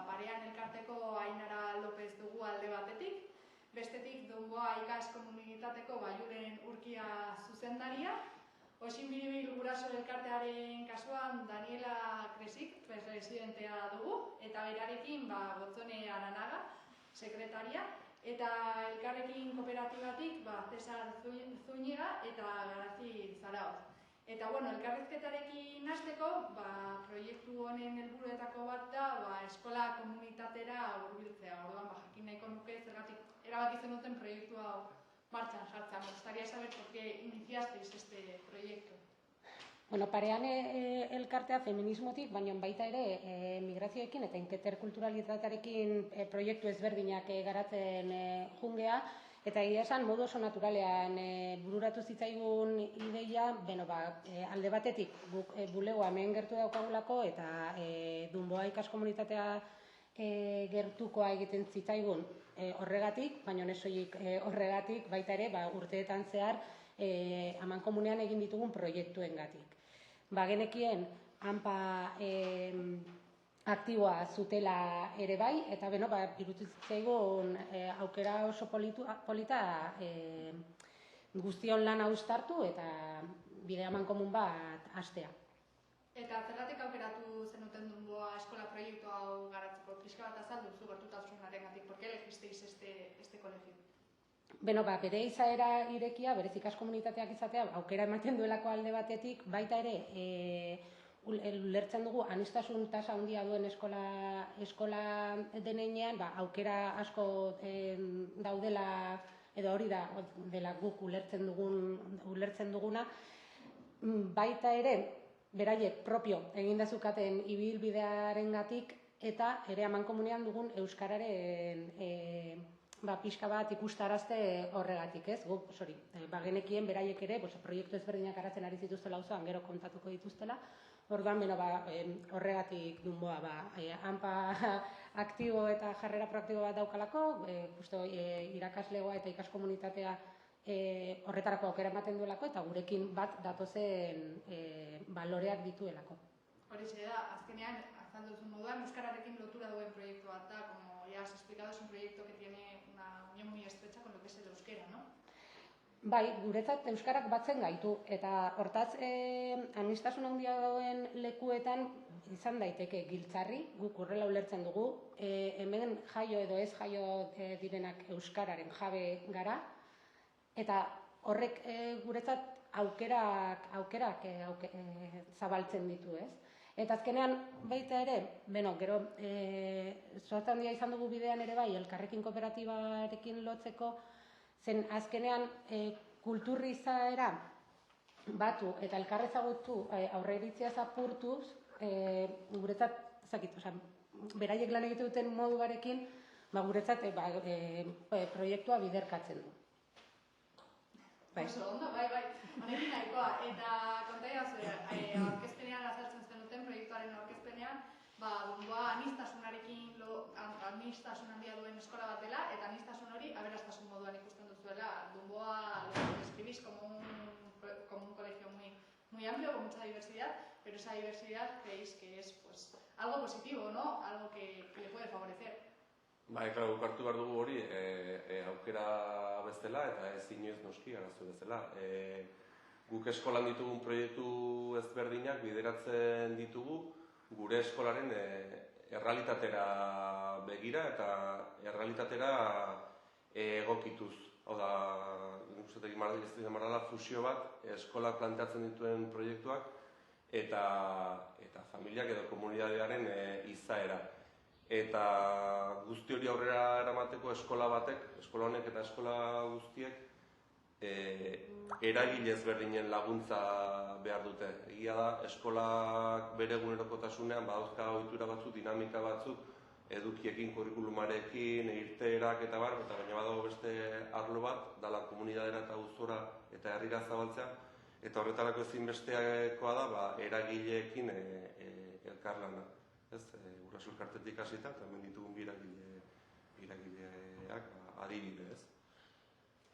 Parean elkarteko Ainara López dugu alde batetik, bestetik Donboa ikas komunitateko Baiuren Urkia zuzendaria, Osin Biribil guraso elkartearen kasuan Daniela Kresik, presidentea dugu, eta berarekin Gotzone Aranaga, sekretaria, eta elkarrekin kooperatibatik Cesar Zúñiga eta Garazi Zaraoz. Eta, elkarrizketarekin hasteko, proiektu honen helburuetako bat da, eskola komunitatera hurbiltzea. Orduan, jakin nahiko nuke zergatik erabaki zenuten proiektu hau martxan jartzea. Me gustaría saber por qué iniciasteis este proyecto. Parean elkartea feminismotik, baina baita ere migrazioekin eta interkulturalitatearekin proiektu ezberdinak garatzen jungea, eta egia esan modu oso naturalean bururatu zitzaigun ideia, alde batetik bulegoa hemen gertu daukagulako eta Donboa ikas komunitatea gertukoa egiten zitzaigun horregatik, baina ez soilik horregatik baita ere urteetan zehar amankomunean egin ditugun proiektuengatik. Genekien hanpa aktiboa zutela ere bai, eta iruditu zitzaigun aukera oso polita guztion lana uztartu eta bide amankomun bat hastea. Eta zergatik aukeratu zenuten Donboa eskola proiektu hau garatzeko? Pixka bat azaldu zu gertutasunarengatik, por qué elegisteis este colegio? Bere izaera irekia, berez ikas komunitateak izatea, aukera ematen duelako alde batetik, baita ere ulertzen dugu aniztasun tasa handia duen eskola denean, aukera asko daudela, edo hori da dela guk ulertzen duguna, baita ere beraiek propio egindazukaten ibilbidearengatik eta ere amankomunean dugun euskararen pixka bat ikustarazte horregatik, ez? Genekien beraiek ere proiektu ezberdinak garatzen ari zituztela auzoan, gero kontatuko dituztela, orduan horregatik Donboa hanpa aktibo eta jarrera proaktibo bat daukalako, irakaslegoa eta ikas komunitatea horretarako aukera ematen duelako eta gurekin bat datozen baloreak dituelako. Horixe da, azkenean, azaldu duzun moduan, euskararekin lotura duen proiektu bat da, como ya has explicado, es un proyecto que tiene una unión muy estrecha con lo que es el euskera, ¿no? Guretzat euskarak batzen gaitu, eta hortaz aniztasun handia dauen lekuetan izan daiteke giltzarri, guk horrela ulertzen dugu, hemen jaio edo ez jaio direnak euskararen jabe gara, eta horrek guretzat aukerak zabaltzen ditu, ez? Eta azkenean baita ere, gero, sortza handia izan dugu bidean ere bai, elkarrekin kooperatibarekin lotzeko, zen azkenean kulturri izaera batu eta elkarrezagutu aurreiritzia zapurtuz, guretzat, beraiek lan egite duten moduarekin, guretzat proiektua biderkatzen du. Oso ondo, bai, honekin nahikoa. Eta kontaia aurkezpenean azaltzen zenuten, proiektuaren aurkezpenean, Donboa aniztasunarekin aniztasun handia duen eskola bat dela, eta aniztasun hori aberastasun moduan ikusten duzuela. Donboa lo describís como un colegio muy amplio, con mucha diversidad, pero esa diversidad creéis que es algo positivo, ¿no? Algo que le puede favorecer. Guk hartu behar dugu hori aukera bezala eta ez inoiz noski arazo bezala. Guk eskolan ditugun proiektu ezberdinak bideratzen ditugu gure eskolaren errealitatera begira eta errealitatera egokituz. Hau da, ikustetik marrala fusio bat eskolak planteatzen dituen proiektuak eta familiak edo komunitatearen izaera. Eta guzti hori aurrera eramateko eskola batek, eskola honek eta eskola guztiek eragile ezberdinen laguntza behar dute. Egia da, eskolak bere egunerokotasunean badauzka ohitura batzuk, dinamika batzuk, edukiekin, kurrikulumarekin, irteerak eta bar, eta baina badago beste arlo bat, dala komunitatea eta auzora eta herrira zabaltzea, eta horretarako ezinbestekoa da eragileekin elkarlana. Guraso elkartetik hasita, eta hemen ditugun bi eragileak adibide, ez?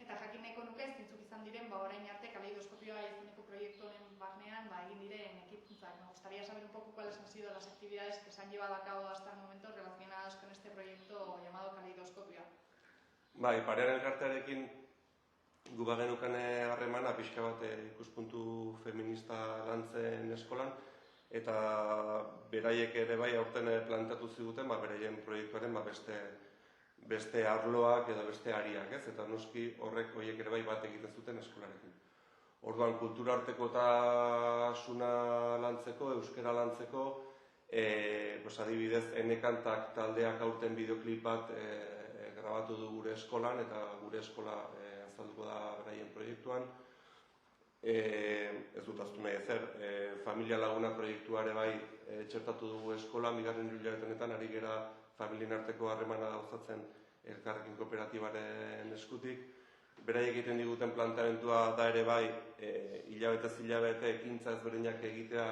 Eta jakin nahiko nuke zintzuk izan diren, orain arte kaleidoskopioa izeneko proiektu honen barnean egin diren ekipuntzak. Me gustaría saber un poco cuáles han sido las actividades que se han llevado a cabo hasta el momento relacionadas con este proyecto llamado Kaleidoskopioa. Bai, parearen elkartearekin gu bagenukan harremana pixka bat ikuspuntu feminista lantzen eskolan, eta beraiek ere bai aurten plantatu ziguten beraien proiektuaren beste arloak edo beste ariak, ez? Eta noski horrek horiek ere bai bat egiten zuten eskolarekin. Orduan, kultura artekotasuna lantzeko, euskara lantzeko, adibidez, Enekantak taldeak aurten bideoklip bat grabatu du gure eskolan, eta gure eskola azalduko da beraien proiektuan. Ez dut aztu nahi ezer, Familia Laguna proiektuare bai txertatu dugu eskolan, bigarren hilabetenetan ari gera familien arteko harremana gauzatzen elkarrekin kooperatibaren eskutik. Beraiek egiten diguten planteamentua da ere bai, hilabetez hilabete ekintza ezberdinak egitea,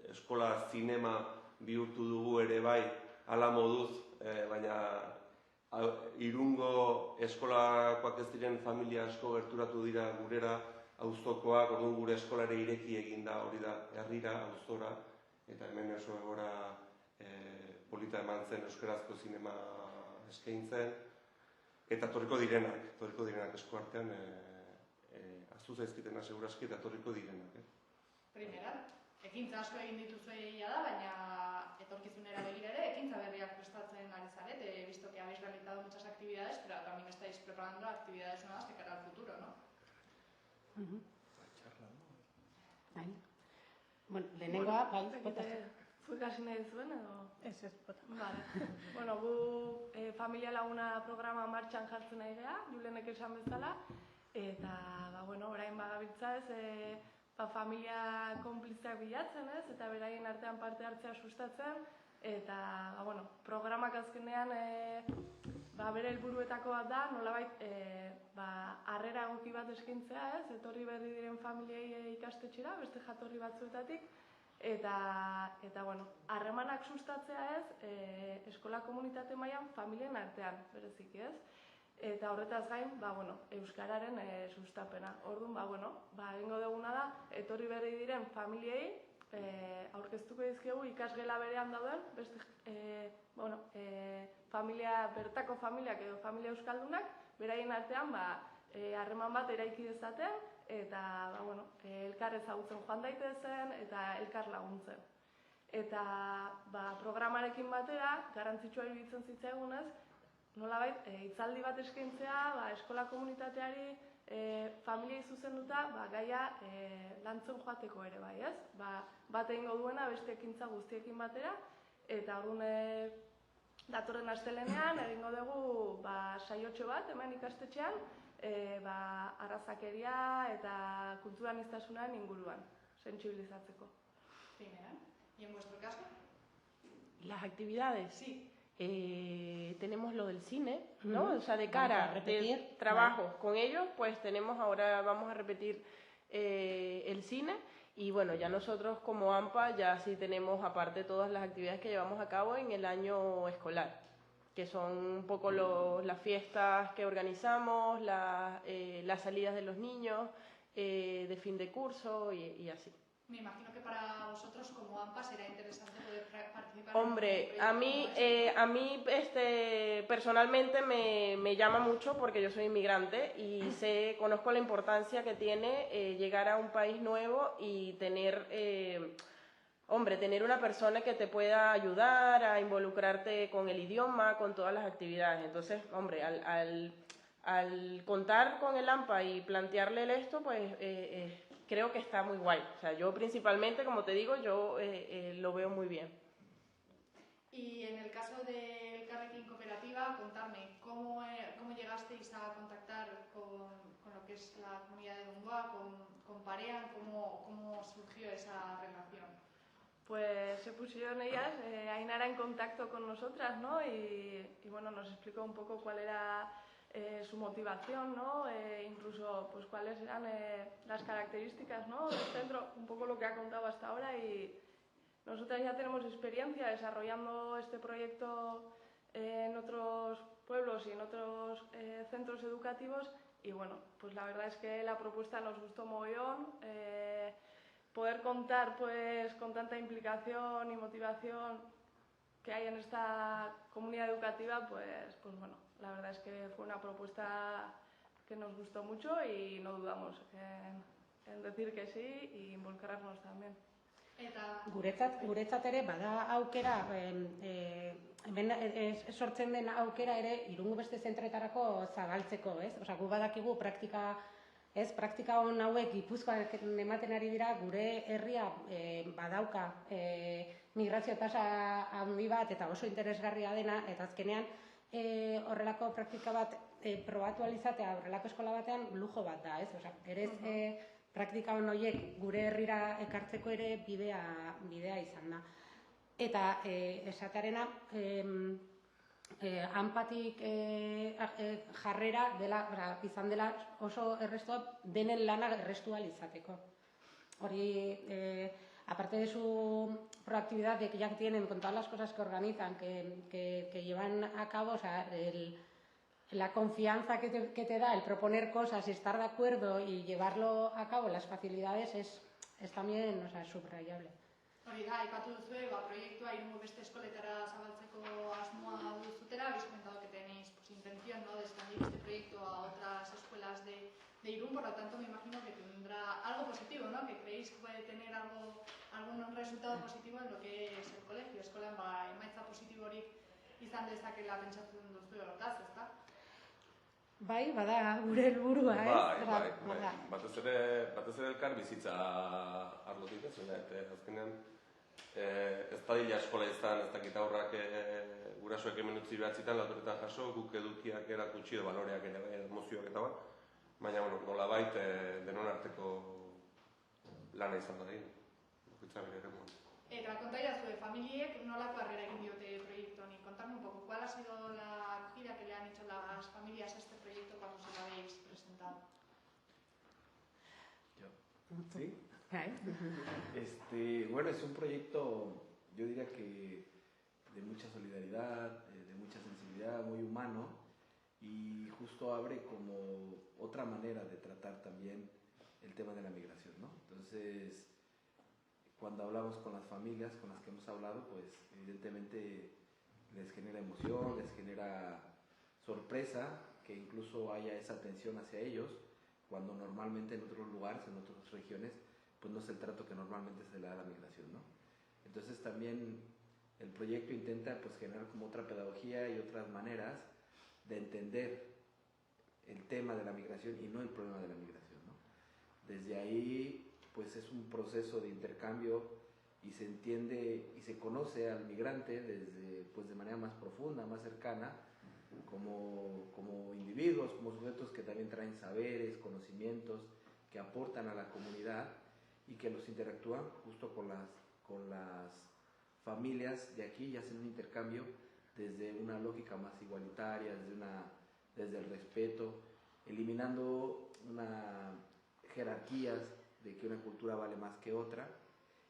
eskola zinema bihurtu dugu ere bai, hala moduz, baina Irungo eskolakoak ez diren familia asko gerturatu dira gurera, auzokoak, orduan gure eskolare ireki egin da, hori da, herrira, auzora, eta hemen oso egora polita eman zen euskarazko zinema eskaintzen, eta torriko direnak eskuartean, aztu zaizkitena seguraski, eta torriko direnak. Primera, ekintza asko egin dituzu egia da, baina etorkizunera begira ere, ekintza berriak prestatzen ari zaret. He visto que habéis realizado muchas actividades, pero también estáis preparando actividades nuevas de cara al futuro, ¿no? Bueno, lehenengoa, bai, Zuek hasi nahi zuen edo? Ez, bota. Vale. Bueno, gu Familia Laguna programa martxan jartzen nahi geha, Julenek esan bezala, eta, orain bagabiltza ez, familia konplizeak bilatzen ez, eta beraien artean parte hartzea sustatzen, eta, programak azkenean, bere helburuetako bat da, nolabait, harrera egoki bat eskaintzea ez, etorri berri diren familiei ikastetxera, beste jatorri batzuetatik, eta harremanak sustatzea ez, eskola komunitate mailan familien artean, bereziki ez. Eta horretaz gain, euskararen sustapena. Orduan, egingo duguna da, etorri berri diren familiei, aurkeztuko dizkiegu ikasgela berean dauden, beste, bertako familiak edo familia euskaldunak, beraien artean, harreman bat eraiki dezaten, eta, elkar ezagutzen joan daitezen, eta elkar laguntzen. Eta, programarekin batera, garrantzitsua iruditzen zitzaigunez, nolabait, hitzaldi bat eskaintzea, eskola komunitateari familiei zuzenduta, gaia lantzen joateko ere bai, ez? Bat egingo duena beste ekintza guztiekin batera, eta orduan datorren astelenean egingo dugu saiotxo bat hemen ikastetxean, arrazakeria eta kulturaniztasunaren inguruan, sentsibilizatzeko. Primera. ¿Y en vuestro caso? Las actividades. Sí. Tenemos lo del cine, ¿no? O sea, de cara del trabajo con ellos, pues vamos a repetir el cine. Y bueno, ya nosotros como AMPA ya sí tenemos aparte todas las actividades que llevamos a cabo en el año escolar, que son un poco las fiestas que organizamos, las salidas de los niños, de fin de curso y así. Me imagino que para vosotros como AMPA será interesante poder participar. Hombre, a mí personalmente me llama mucho porque yo soy inmigrante y conozco la importancia que tiene llegar a un país nuevo y tener una persona que te pueda ayudar a involucrarte con el idioma, con todas las actividades. Entonces, hombre, al contar con el AMPA y plantearle esto, pues creo que está muy guay. O sea, yo principalmente, como te digo, yo lo veo muy bien. Y en el caso del Carrequín Cooperativa, contarme cómo llegasteis a contactar con lo que es la comunidad de Dongoa, con Parean, cómo surgió esa relación. Pues se pusieron ellas, Ainara en contacto con nosotras, ¿no? Y nos explicó un poco cuál era su motivación, ¿no? Incluso pues cuáles eran las características, ¿no? del centro, un poco lo que ha contado hasta ahora, y nosotras ya tenemos experiencia desarrollando este proyecto en otros pueblos y en otros centros educativos, y bueno, pues la verdad es que la propuesta nos gustó mogollón. Poder contar pues con tanta implicación y motivación que hay en esta comunidad educativa, pues bueno, la verdad es que fue una propuesta que nos gustó mucho y no dudamos en decir que sí y involucrarnos también. Guretzat ere bada aukera, hemen sortzen den aukera ere Irungo beste zentretarako zabaltzeko, ez? Osea, gu badakigu praktika on hauek Gipuzkoan ematen ari dira, gure herria badauka migrazio tasa handi bat eta oso interesgarria dena, eta azkenean horrelako praktika bat probatu ahal izatea horrelako eskola batean lujo bat da, ez? Osea, berez praktika on horiek gure herrira ekartzeko ere bidea izan da. Eta esatearena, hanpatik jarrera izan dela oso errestua denen lana errestu ahal izateko. Hori, aparte de su proactividad de que ya tienen con todas las cosas que organizan, que llevan a cabo, o sea, la confianza que te da el proponer cosas y estar de acuerdo y llevarlo a cabo, las facilidades, es también, o sea, subrayable. Hori da, aipatu duzue, proiektua Irungo beste eskoletara zabaltzeko asmoa duzutela, habéis comentado que tenéis intención, ¿no?, de expandir este proyecto a otras escuelas de Irún, por lo tanto me imagino que tendrá algo positivo, ¿no?, que creéis que puede tener algún resultado positivo en lo que es el colegio. Eskolan emaitza positiborik izan dezakela pentsatzen duzue hortaz, ezta? Bai, bada gure helburua, ez? Bai. Batez ere elkar bizitza arlotik, ez? Azkenean, ez dadila eskola izan, ez dakit aurrak gurasoek hemen utzi behatzitan, latoretan jaso, guk edukiak erakutsi edo baloreak ere, emozioak eta bat, baina, nolabait denon arteko lana izan da egin, bakoitza bere eremuan. Eta kontaidazu, familiek nolako harrera egin diote proiektu honi? Contadme un poco, ¿cuál ha sido la acogida que le han hecho las familias a este proyecto cuando se lo habéis presentado? ¿Sí? Bueno, es un proyecto, yo diría que de mucha solidaridad, de mucha sensibilidad, muy humano, y justo abre como otra manera de tratar también el tema de la migración, ¿no? Entonces, cuando hablamos con las familias con las que hemos hablado, pues evidentemente les genera emoción, les genera sorpresa que incluso haya esa atención hacia ellos, cuando normalmente en otros lugares, en otras regiones, pues no es el trato que normalmente se le da a la migración, ¿no? Entonces también el proyecto intenta pues generar como otra pedagogía y otras maneras de entender el tema de la migración y no el problema de la migración, ¿no? Desde ahí pues es un proceso de intercambio y se entiende y se conoce al migrante de manera más profunda, más cercana, como individuos, como sujetos que también traen saberes, conocimientos, que aportan a la comunidad y que los interactúan justo con las familias de aquí y hacen un intercambio desde una lógica más igualitaria, desde el respeto, eliminando jerarquías de que una cultura vale más que otra,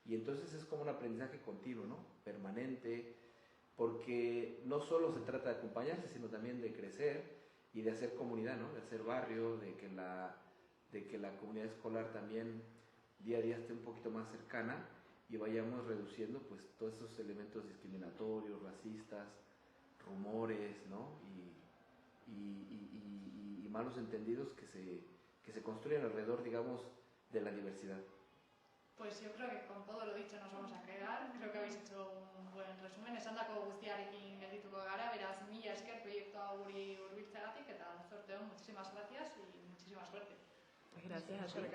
y entonces es como un aprendizaje continuo, ¿no?, permanente, porque no solo se trata de acompañarse, sino también de crecer y de hacer comunidad, ¿no?, de hacer barrio, de que la comunidad escolar también día a día esté un poquito más cercana y vayamos reduciendo pues todos esos elementos discriminatorios, racistas, rumores, ¿no?, y malos entendidos que se construyen alrededor, digamos, de la diversidad. Pues yo creo que con todo lo dicho nos vamos a quedar. Creo que habéis hecho un buen resumen. Esandako guztiarekin geldituko gara, beraz, mila esker proiektu hori hurbiltzeagatik eta zorte on, muchísimas gracias y muchísima suerte. Gracias a ti.